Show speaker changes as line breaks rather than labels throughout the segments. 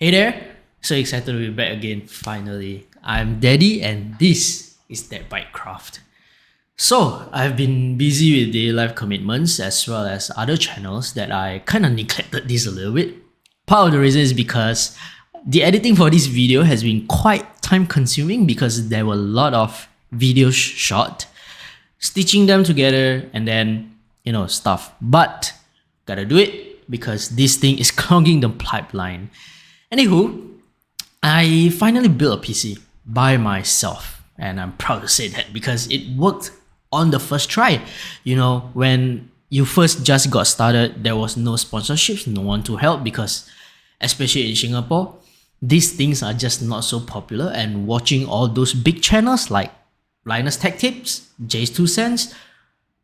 Hey there! So excited to be back again, finally. I'm Daddy and this is That Bytecraft. So, I've been busy with daily life commitments as well as other channels that I kinda neglected this a little bit. Part of the reason is because the editing for this video has been quite time consuming because there were a lot of videos shot, stitching them together and then, stuff. But, gotta do it because this thing is clogging the pipeline. Anywho, I finally built a PC by myself, and I'm proud to say that because it worked on the first try. When you first just got started, there was no sponsorships, no one to help because, especially in Singapore, these things are just not so popular. And watching all those big channels like Linus Tech Tips, Jay's 2 cents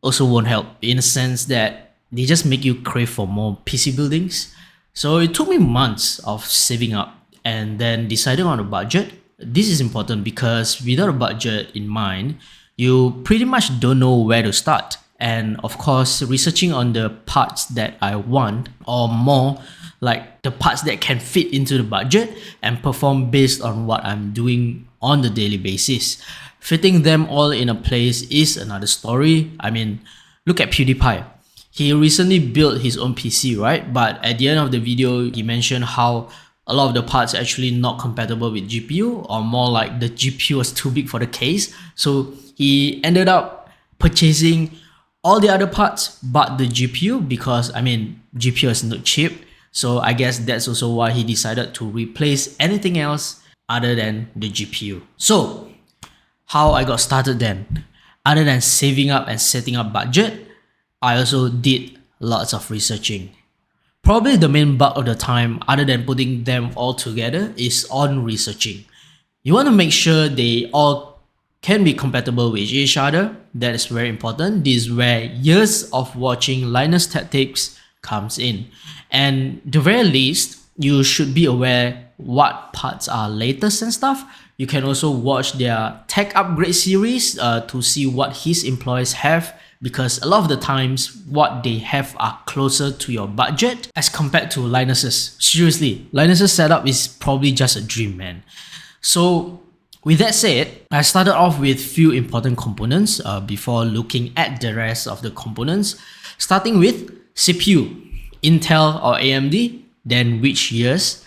also won't help in a sense that they just make you crave for more PC buildings. So it took me months of saving up and then deciding on a budget. This is important because without a budget in mind, you pretty much don't know where to start. And of course, researching on the parts that I want, or more like the parts that can fit into the budget and perform based on what I'm doing on the daily basis. Fitting them all in a place is another story. I mean, look at PewDiePie. He recently built his own PC, right? But at the end of the video, he mentioned how a lot of the parts are actually not compatible with GPU, or more like the GPU was too big for the case. So he ended up purchasing all the other parts but the GPU because, GPU is not cheap. So I guess that's also why he decided to replace anything else other than the GPU. So how I got started then? Other than saving up and setting up budget, I also did lots of researching. Probably the main bulk of the time, other than putting them all together, is on researching. You want to make sure they all can be compatible with each other. That is very important. This is where years of watching Linus Tech Tips comes in. And the very least, you should be aware what parts are latest and stuff. You can also watch their tech upgrade series to see what his employees have, because a lot of the times what they have are closer to your budget as compared to Linus's. Seriously, Linus's setup is probably just a dream, man. So with that said, I started off with few important components before looking at the rest of the components, starting with CPU, Intel or AMD, then which years,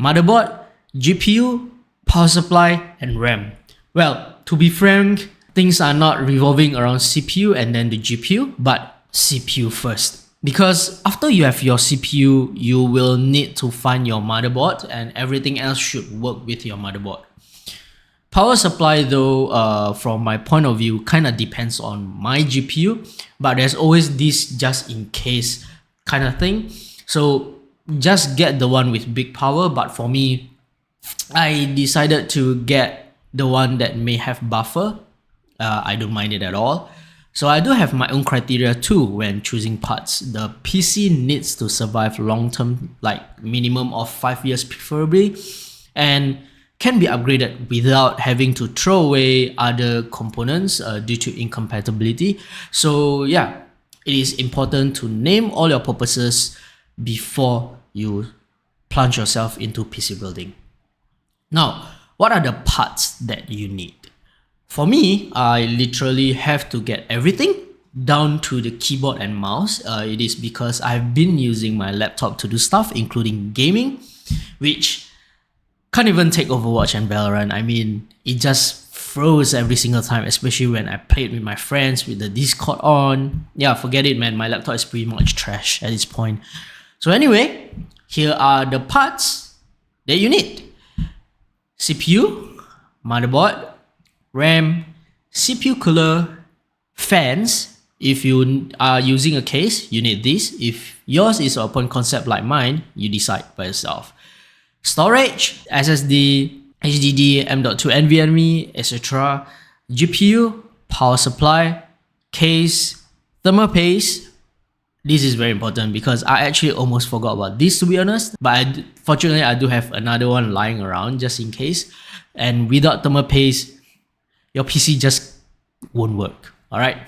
motherboard, GPU, power supply, and RAM. Well, to be frank, things are not revolving around CPU and then the GPU, but CPU first. Because after you have your CPU, you will need to find your motherboard and everything else should work with your motherboard. Power supply though, from my point of view, kind of depends on my GPU, but there's always this just in case kind of thing. So just get the one with big power, but for me, I decided to get the one that may have buffer. I don't mind it at all. So I do have my own criteria too when choosing parts. The PC needs to survive long term, like minimum of 5 years preferably, and can be upgraded without having to throw away other components due to incompatibility. So yeah, it is important to name all your purposes before you plunge yourself into PC building. Now, what are the parts that you need? For me, I literally have to get everything down to the keyboard and mouse. It is because I've been using my laptop to do stuff, including gaming, which can't even take Overwatch and Valorant. It just froze every single time, especially when I played with my friends with the Discord on. Yeah, forget it, man. My laptop is pretty much trash at this point. So anyway, here are the parts that you need. CPU, motherboard, RAM, CPU cooler, fans. If you are using a case, you need this. If yours is open concept like mine, you decide by yourself. Storage, SSD, HDD, M.2 NVMe, etc. GPU, power supply, case, thermal paste. This is very important because I actually almost forgot about this, to be honest. But fortunately, I do have another one lying around just in case. And without thermal paste, your PC just won't work. Alright.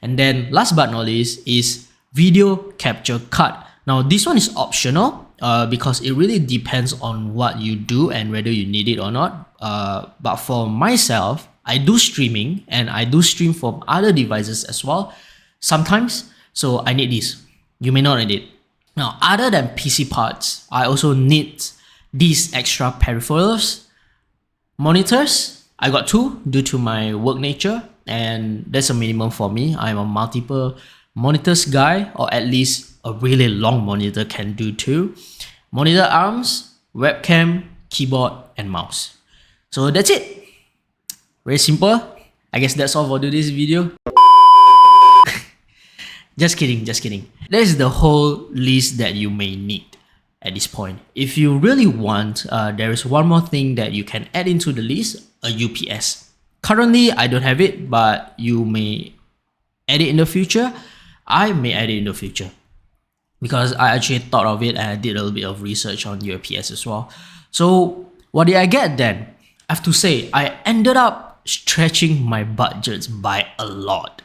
And then last but not least is video capture card. Now this one is optional. because it really depends on what you do and whether you need it or not. But for myself, I do streaming and I do stream from other devices as well sometimes. So I need this. You may not need it. Now, other than PC parts, I also need these extra peripherals. Monitors, I got two due to my work nature, and that's a minimum for me. I'm a multiple monitors guy, or at least a really long monitor can do too. Monitor arms, webcam, keyboard, and mouse. So that's it. Very simple. I guess that's all for today's video. Just kidding. That is the whole list that you may need at this point. If you really want, there is one more thing that you can add into the list, a UPS. Currently, I don't have it, but you may add it in the future. I may add it in the future because I actually thought of it and I did a little bit of research on UPS as well. So what did I get then? I have to say, I ended up stretching my budgets by a lot.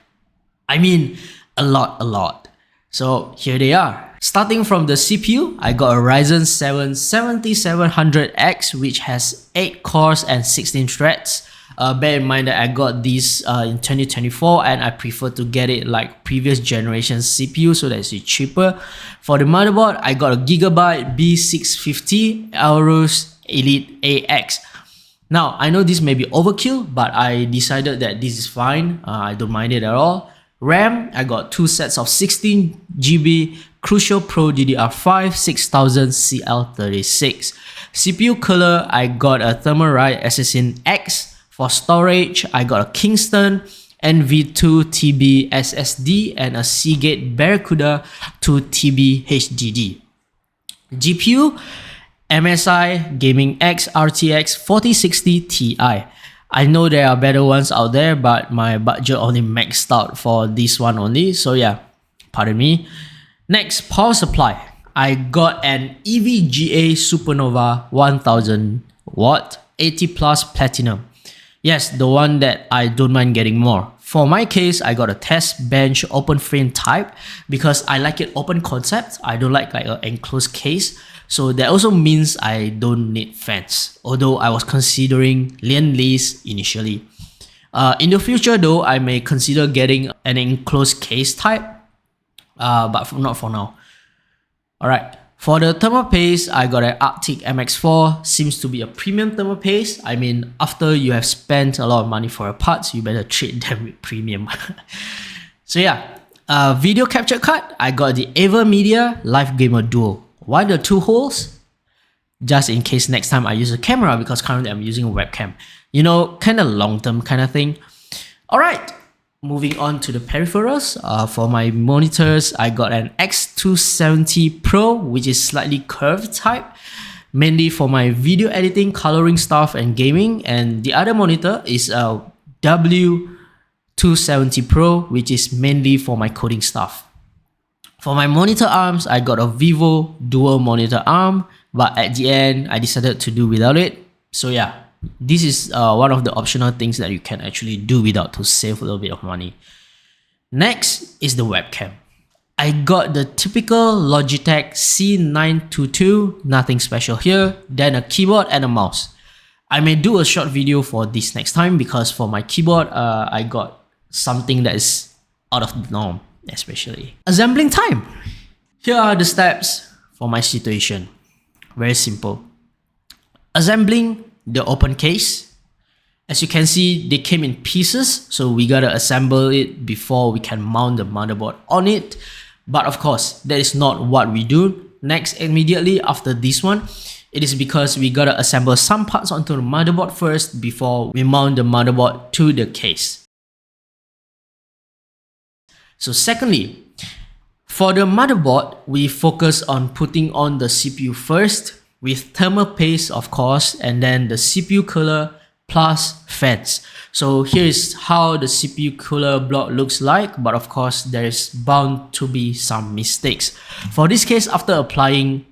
I mean, a lot. So here they are. Starting from the CPU, I got a Ryzen 7 7700X, which has 8 cores and 16 threads. Bear in mind that I got this in 2024 and I prefer to get it like previous generation CPU, so that's cheaper. For the motherboard, I got a Gigabyte B650 Aorus Elite AX. Now, I know this may be overkill, but I decided that this is fine. I don't mind it at all. RAM, I got two sets of 16GB Crucial Pro DDR5 6000 CL36. CPU cooler, I got a Thermalright Assassin X. For storage, I got a Kingston NV2 TB SSD and a Seagate Barracuda 2 TB HDD. GPU, MSI Gaming X RTX 4060 Ti. I know there are better ones out there, but my budget only maxed out for this one only. So yeah, pardon me. Next, power supply. I got an EVGA Supernova 1000 watt 80 plus platinum. Yes, the one that I don't mind getting more. For my case, I got a test bench open frame type because I like it open concept. I don't like an enclosed case. So that also means I don't need fans, although I was considering Linus initially. In the future though, I may consider getting an enclosed case type, but not for now. Alright, for the thermal paste, I got an Arctic MX4, seems to be a premium thermal paste. I mean, after you have spent a lot of money for your parts, you better treat them with premium. So yeah, video capture card, I got the AverMedia Live Gamer Duo. Why the two holes? Just in case next time I use a camera, because currently I'm using a webcam. You know, kind of long-term kind of thing. Alright, moving on to the peripherals. For my monitors, I got an X270 Pro, which is slightly curved type, mainly for my video editing, coloring stuff, and gaming. And the other monitor is a W270 Pro, which is mainly for my coding stuff. For my monitor arms, I got a Vivo dual monitor arm, but at the end, I decided to do without it. So yeah, this is one of the optional things that you can actually do without to save a little bit of money. Next is the webcam. I got the typical Logitech C922, nothing special here, then a keyboard and a mouse. I may do a short video for this next time because for my keyboard, I got something that is out of the norm. Especially assembling time. Here are the steps for my situation. Very simple. Assembling the open case. As you can see, they came in pieces, so we gotta assemble it before we can mount the motherboard on it. But of course, that is not what we do. Next, immediately after this one, it is because we gotta assemble some parts onto the motherboard first before we mount the motherboard to the case. So secondly, for the motherboard, we focus on putting on the CPU first with thermal paste, of course, and then the CPU cooler plus fans. So here is how the CPU cooler block looks like, but of course there is bound to be some mistakes. For this case, after applying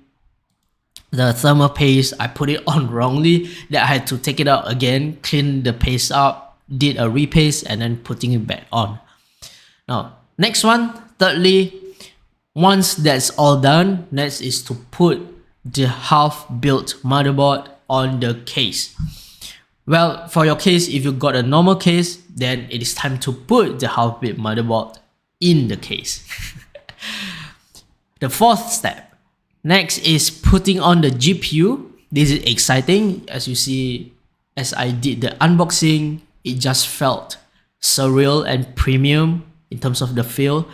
the thermal paste, I put it on wrongly, that I had to take it out again, clean the paste up, did a repaste, and then putting it back on. Now, next one, thirdly, once that's all done, next is to put the half-built motherboard on the case. Well, for your case, if you got a normal case, then it is time to put the half-built motherboard in the case. The fourth step. Next is putting on the GPU. This is exciting. As you see, as I did the unboxing, it just felt surreal and premium in terms of the feel,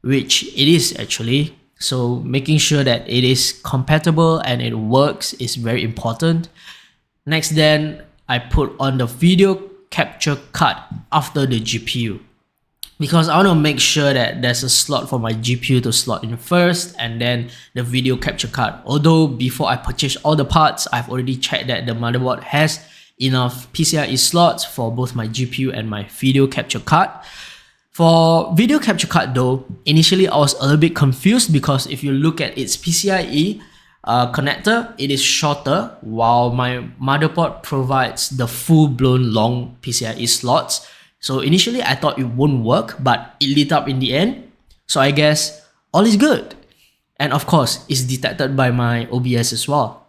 which it is actually. So making sure that it is compatible and it works is very important. Next then, I put on the video capture card after the GPU, because I want to make sure that there's a slot for my GPU to slot in first and then the video capture card. Although before I purchase all the parts, I've already checked that the motherboard has enough PCIe slots for both my GPU and my video capture card. For video capture card though, initially I was a little bit confused because if you look at its PCIe connector, it is shorter, while my motherboard provides the full-blown long PCIe slots. So initially I thought it won't work, but it lit up in the end. So I guess all is good. And of course, it's detected by my OBS as well.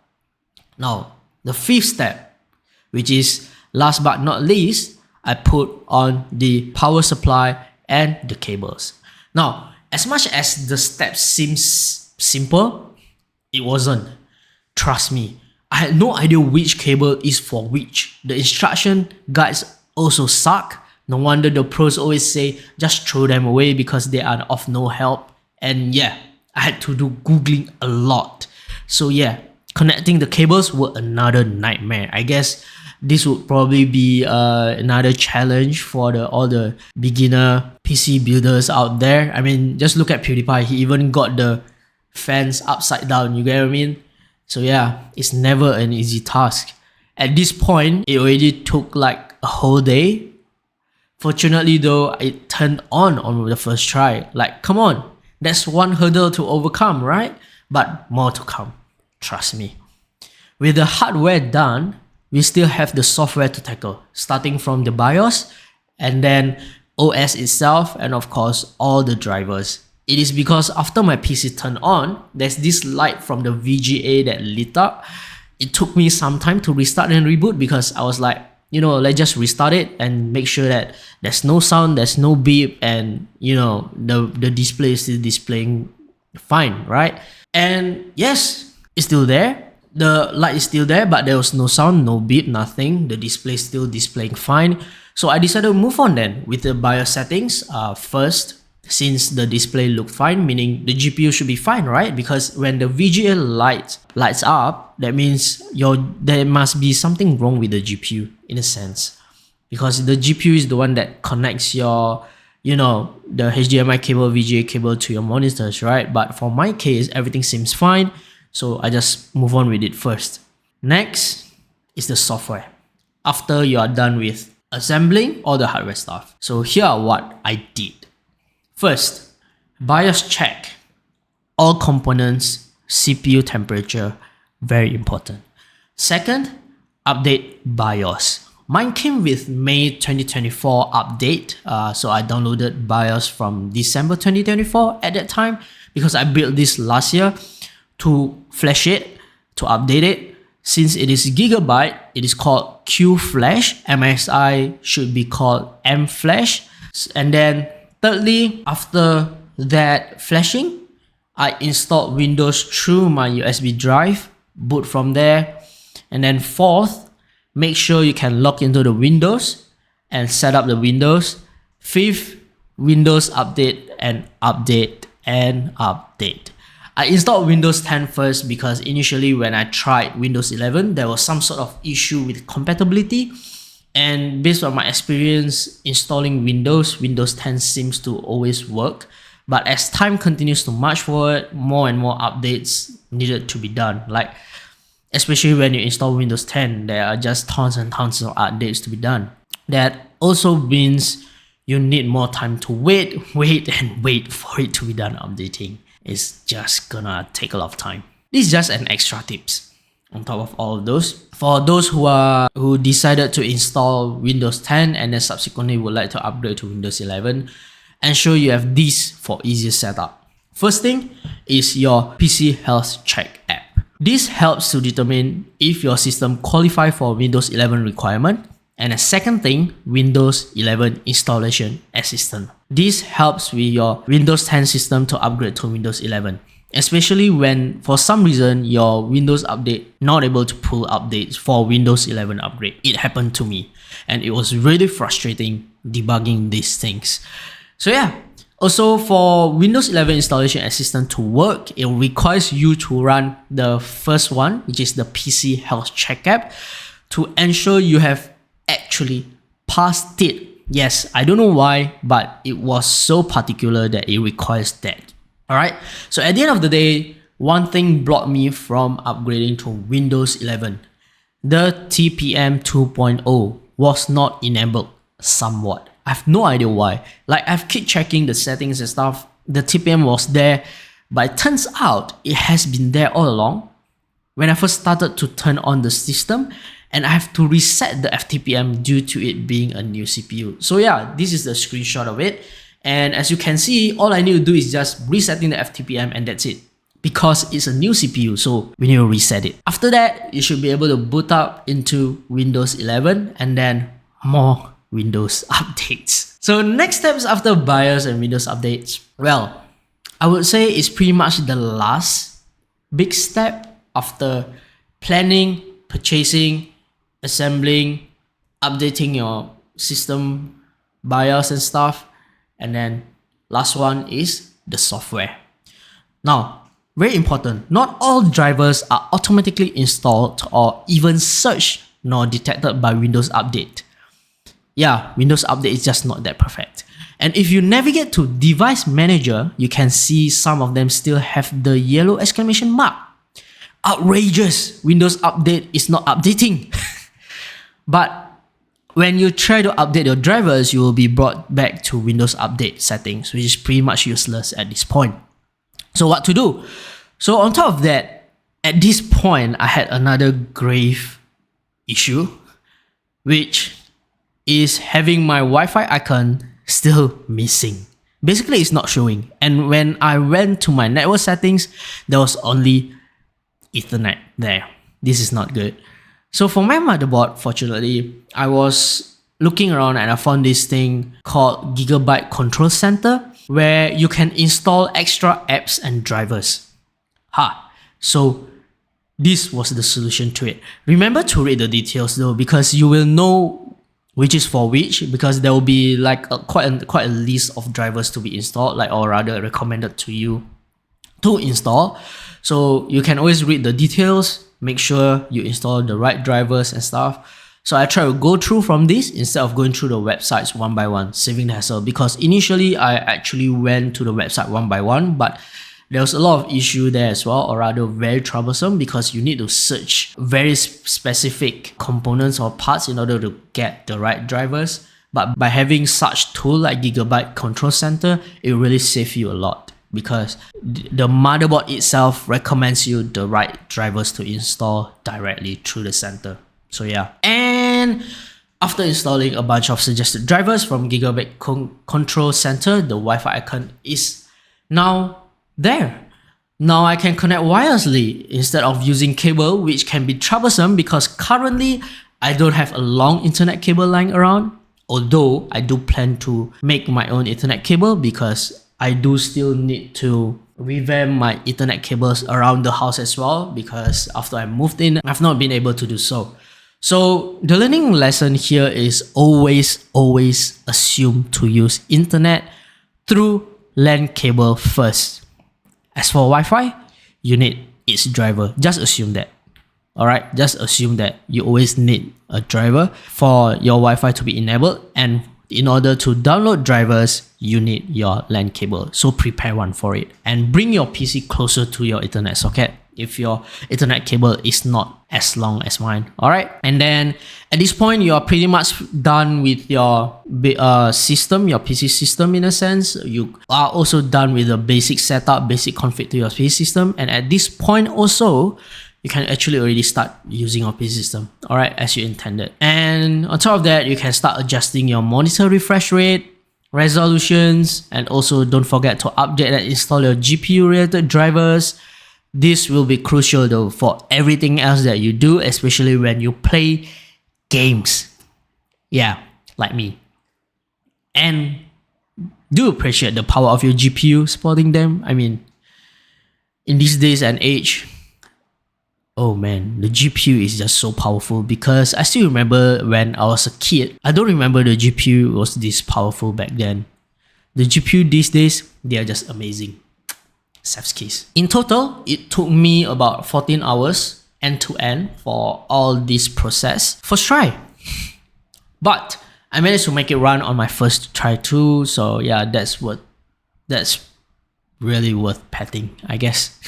Now, the fifth step, which is last but not least, I put on the power supply and the cables. Now, as much as the steps seems simple, it wasn't. Trust me, I had no idea which cable is for which. The instruction guides also suck. No wonder the pros always say just throw them away because they are of no help. And yeah, I had to do googling a lot. So yeah, connecting the cables were another nightmare. I guess this would probably be another challenge for all the beginner PC builders out there. I mean, just look at PewDiePie. He even got the fans upside down, you get what I mean? So yeah, it's never an easy task. At this point, it already took like a whole day. Fortunately though, it turned on the first try. Like, come on, that's one hurdle to overcome, right? But more to come, trust me. With the hardware done, we still have the software to tackle, starting from the BIOS, and then OS itself, and of course, all the drivers. It is because after my PC turned on, there's this light from the VGA that lit up. It took me some time to restart and reboot because I was like, you know, let's just restart it and make sure that there's no sound, there's no beep, and you know, the display is still displaying fine, right? And yes, it's still there. The light is still there, but there was no sound, no beep, nothing. The display is still displaying fine. So I decided to move on then with the BIOS settings first, since the display looked fine, meaning the GPU should be fine, right? Because when the VGA lights up, that means there must be something wrong with the GPU in a sense. Because the GPU is the one that connects your, you know, the HDMI cable, VGA cable to your monitors, right? But for my case, everything seems fine. So I just move on with it first. Next is the software. After you are done with assembling all the hardware stuff. So here are what I did. First, BIOS check. All components, CPU temperature, very important. Second, update BIOS. Mine came with May 2024 update. So I downloaded BIOS from December 2024 at that time because I built this last year to flash it, to update it. Since it is gigabyte, it is called QFlash. MSI should be called MFlash. And then thirdly, after that flashing, I installed Windows through my USB drive, boot from there. And then fourth, make sure you can log into the Windows and set up the Windows. Fifth, Windows update and update and update. I installed Windows 10 first because initially when I tried Windows 11, there was some sort of issue with compatibility. And based on my experience installing Windows 10 seems to always work. But as time continues to march forward, more and more updates needed to be done. Like, especially when you install Windows 10, there are just tons and tons of updates to be done. That also means you need more time to wait for it to be done updating. It's just gonna take a lot of time. This is just an extra tips on top of all of those. For those who decided to install Windows 10 and then subsequently would like to upgrade to Windows 11, ensure you have these for easier setup. First thing is your PC Health Check app. This helps to determine if your system qualifies for Windows 11 requirement. And a second thing, Windows 11 installation assistant. This helps with your Windows 10 system to upgrade to Windows 11, especially when for some reason your Windows update not able to pull updates for Windows 11 upgrade. It happened to me and it was really frustrating debugging these things. So yeah, also for Windows 11 installation assistant to work, it requires you to run the first one, which is the PC health check app, to ensure you have actually passed it. Yes, I don't know why, but it was so particular that it requires that. Alright, so at the end of the day, one thing blocked me from upgrading to Windows 11. The TPM 2.0 was not enabled somewhat. I have no idea why. Like, I've kept checking the settings and stuff. The TPM was there, but it turns out it has been there all along. When I first started to turn on the system, and I have to reset the FTPM due to it being a new CPU. So yeah, this is the screenshot of it. And as you can see, all I need to do is just resetting the FTPM and that's it. Because it's a new CPU, so we need to reset it. After that, you should be able to boot up into Windows 11 and then more Windows updates. So next steps after BIOS and Windows updates, well, I would say it's pretty much the last big step after planning, purchasing, assembling, updating your system BIOS and stuff, and then last one is the software. Now, very important, not all drivers are automatically installed or even searched nor detected by Windows Update. Yeah, Windows Update is just not that perfect. And if you navigate to Device Manager, you can see some of them still have the yellow exclamation mark. Outrageous! Windows Update is not updating. But when you try to update your drivers, you will be brought back to Windows Update settings, which is pretty much useless at this point. So what to do? So on top of that, at this point, I had another grave issue, which is having my Wi-Fi icon still missing. Basically, it's not showing. And when I went to my network settings, there was only Ethernet there. This is not good. So for my motherboard, fortunately, I was looking around and I found this thing called Gigabyte Control Center, where you can install extra apps and drivers. So this was the solution to it. Remember to read the details though, because you will know which is for which, because there will be like quite a list of drivers to be installed, like, or rather recommended to you to install. So you can always read the details, make sure you install the right drivers and stuff. So I try to go through from this instead of going through the websites one by one, saving the hassle, because initially I actually went to the website one by one, but there was a lot of issue there as well, or rather very troublesome, because you need to search very specific components or parts in order to get the right drivers. But by having such tool like Gigabyte Control Center, it really saves you a lot, because the motherboard itself recommends you the right drivers to install directly through the center. So yeah, and after installing a bunch of suggested drivers from Gigabyte Control Center, the Wi-Fi icon is now there. Now I can connect wirelessly instead of using cable, which can be troublesome because currently I don't have a long internet cable lying around, although I do plan to make my own Ethernet cable because I do still need to revamp my Ethernet cables around the house as well, because after I moved in, I've not been able to do so. So the learning lesson here is always assume to use internet through LAN cable first. As for Wi-Fi, you need its driver. Just assume that. Alright, just assume that you always need a driver for your Wi-Fi to be enabled, and in order to download drivers, you need your LAN cable. So prepare one for it and bring your PC closer to your Ethernet socket if your Ethernet cable is not as long as mine. Alright, and then at this point, you are pretty much done with your system, your PC system in a sense. You are also done with the basic setup, basic config to your PC system. And at this point also, you can actually already start using your PC system, alright, as you intended. And on top of that, you can start adjusting your monitor refresh rate, resolutions, and also don't forget to update and install your GPU related drivers, This will be crucial though for everything else that you do, especially when you play games. Yeah, like me. And do appreciate the power of your GPU supporting them. I mean, in these days and age, oh man, the GPU is just so powerful, because I still remember when I was a kid, I don't remember the GPU was this powerful back then. The GPU these days, they are just amazing. Chef's kiss. In total, it took me about 14 hours end to end for all this process. First try. But I managed to make it run on my first try too, so yeah, that's really worth patting, I guess.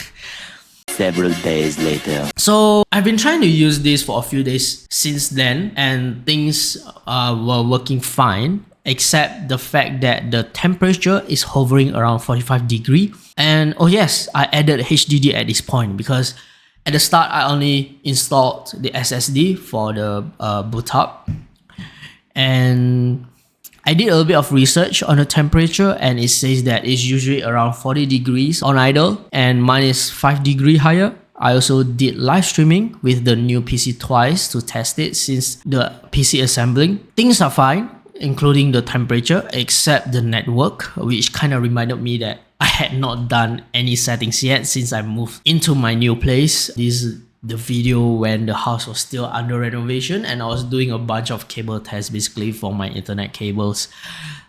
Several days later.
So I've been trying to use this for a few days since then, and things were working fine, except the fact that the temperature is hovering around 45 degrees. And oh yes, I added HDD at this point, because at the start I only installed the SSD for the boot up, and I did a little bit of research on the temperature, and it says that it's usually around 40 degrees on idle, and mine is 5 degrees higher. I also did live streaming with the new PC twice to test it since the PC assembling. Things are fine, including the temperature, except the network, which kind of reminded me that I had not done any settings yet since I moved into my new place. This is the video when the house was still under renovation, and I was doing a bunch of cable tests basically for my internet cables.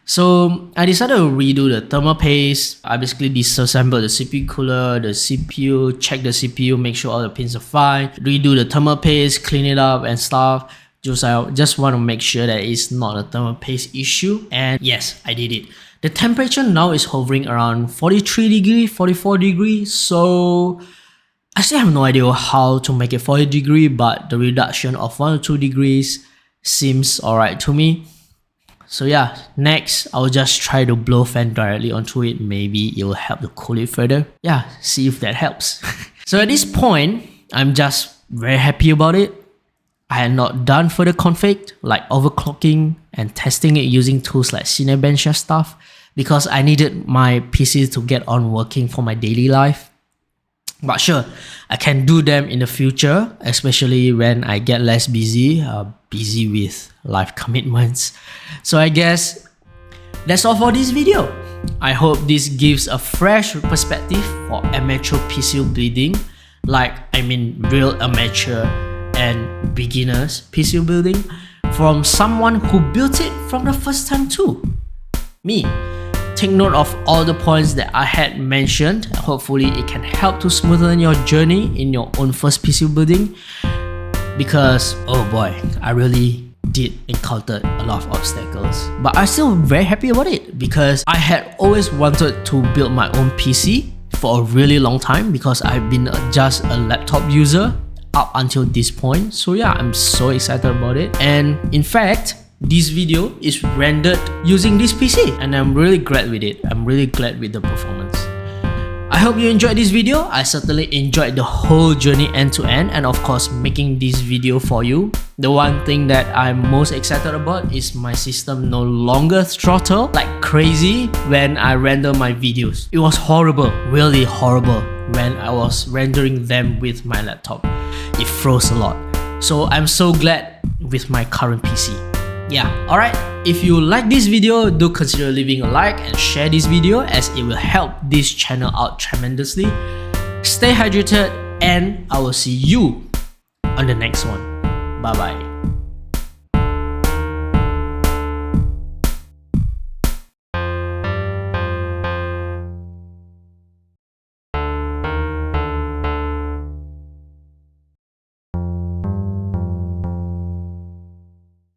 So I decided to redo the thermal paste. I basically disassembled the CPU cooler, the CPU, check the CPU, make sure all the pins are fine, redo the thermal paste, clean it up and stuff. I just want to make sure that it's not a thermal paste issue, and yes, I did it. The temperature now is hovering around 43 degrees, 44 degrees, so I still have no idea how to make it 40 degrees, but the reduction of 1 or 2 degrees seems alright to me. So yeah, next I'll just try to blow fan directly onto it. Maybe it will help to cool it further. Yeah, see if that helps. So at this point, I'm just very happy about it. I had not done further config like overclocking and testing it using tools like Cinebench and stuff, because I needed my PC to get on working for my daily life. But sure, I can do them in the future, especially when I get less busy with life commitments. So I guess that's all for this video. I hope this gives a fresh perspective for amateur PC building, real amateur and beginners PC building, from someone who built it from the first time too, me. Take note of all the points that I had mentioned. Hopefully it can help to smoothen your journey in your own first PC building, because oh boy, I really did encounter a lot of obstacles, but I'm still very happy about it, because I had always wanted to build my own PC for a really long time, because I've been just a laptop user up until this point. So yeah, I'm so excited about it, and in fact this video is rendered using this PC, and I'm really glad with it. I'm really glad with the performance. I hope you enjoyed this video. I certainly enjoyed the whole journey end to end, and of course making this video for you. The one thing that I'm most excited about is my system no longer throttle like crazy when I render my videos. It was horrible, really horrible when I was rendering them with my laptop. It froze a lot. So I'm so glad with my current PC. Yeah, alright, if you like this video, do consider leaving a like and share this video, as it will help this channel out tremendously. Stay hydrated, and I will see you on the next one. Bye bye.